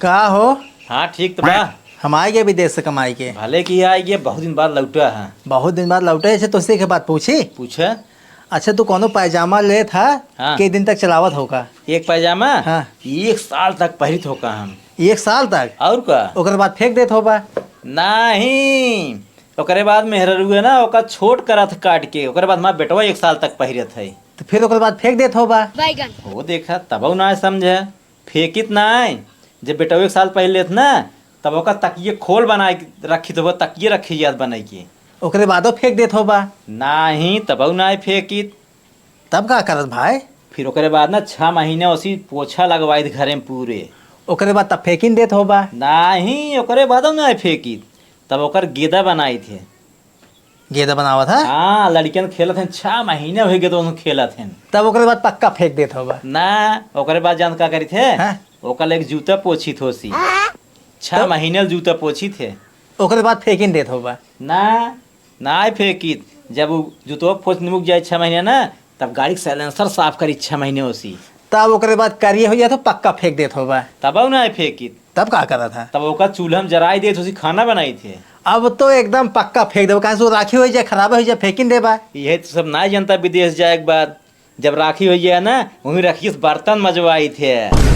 का हो? हाँ ठीक तो बा। हम आए गए विदेश से कमाई के। भले की आई ये बहुत दिन बाद लौटा है। बहुत दिन बाद लौटे ऐसे तो उसी के बाद पूछी। पूछे। अच्छा तू कोनो पायजामा ले था? हाँ। कई दिन तक चलावत होगा? एक पायजामा। हाँ। 1 साल तक पहिरित होका हम। 1 साल तक? और का ओकर बाद फेंक देत होबा? नहीं, ओकरे बाद मेहरुए ना ओका छोट करत काट के, ओकरे बाद हमार बेटवा 1 साल तक पहिरत है। तो फिर ओकर बाद फेंक देत होबा? बैगन। वो देखा तब ना समझे, फेंकित ना जब बेटवा 1 साल पहले लेत ना तब ओका तकिए खोल बना के रखी तो तकिए रखी याद बनाई के। ओकरे बादो फेंक देत होबा? नहीं तब ना फेंकित। तब का करत भाई? फिर ओकरे बाद ना 6 महीने उसी पोछा लगवाई घरे में पूरे। ओकरे बाद तब फेंकिन देत होबा? नहीं ओकरे बाद ना फेंकी, तब ओकर गेदा बनाई थे। गेदा बनावत है? हाँ लड़कियन खेलत हैं, 6 महीने हो गए तो उन्हें खेलत हैं। तब ओकरे बाद पक्का फेंक देत होबा? ना ओकरे बाद जान का करी थे। हाँ? ओकर एक जूता पोछी थोसी, 6 महीने जूता पोछी थे। ओकरे बाद फेंकिन देत होबा? ना फेंकी, जब वो जूतवा पोछ निमुक जाए 6 महीने ना तब गाड़ी के साइलेंसर साफ करी 6 महीने उसी। तब ओकरे बाद करिए हो तो पक्का फेंक देत होबा? तब ना फेंकी। तब का करत है? तब ओकर चूल्हा में जराई दे उसी खाना बनाई थे। अब तो एकदम पक्का फेंक देबो, कहाँ से वो राखी हो जाए खराब हो जाए फेंकिन देबा? यही तो सब ना जनता विदेश जाए के बाद जब राखी हो जाए ना वहीं रखी बर्तन मजवाई थे।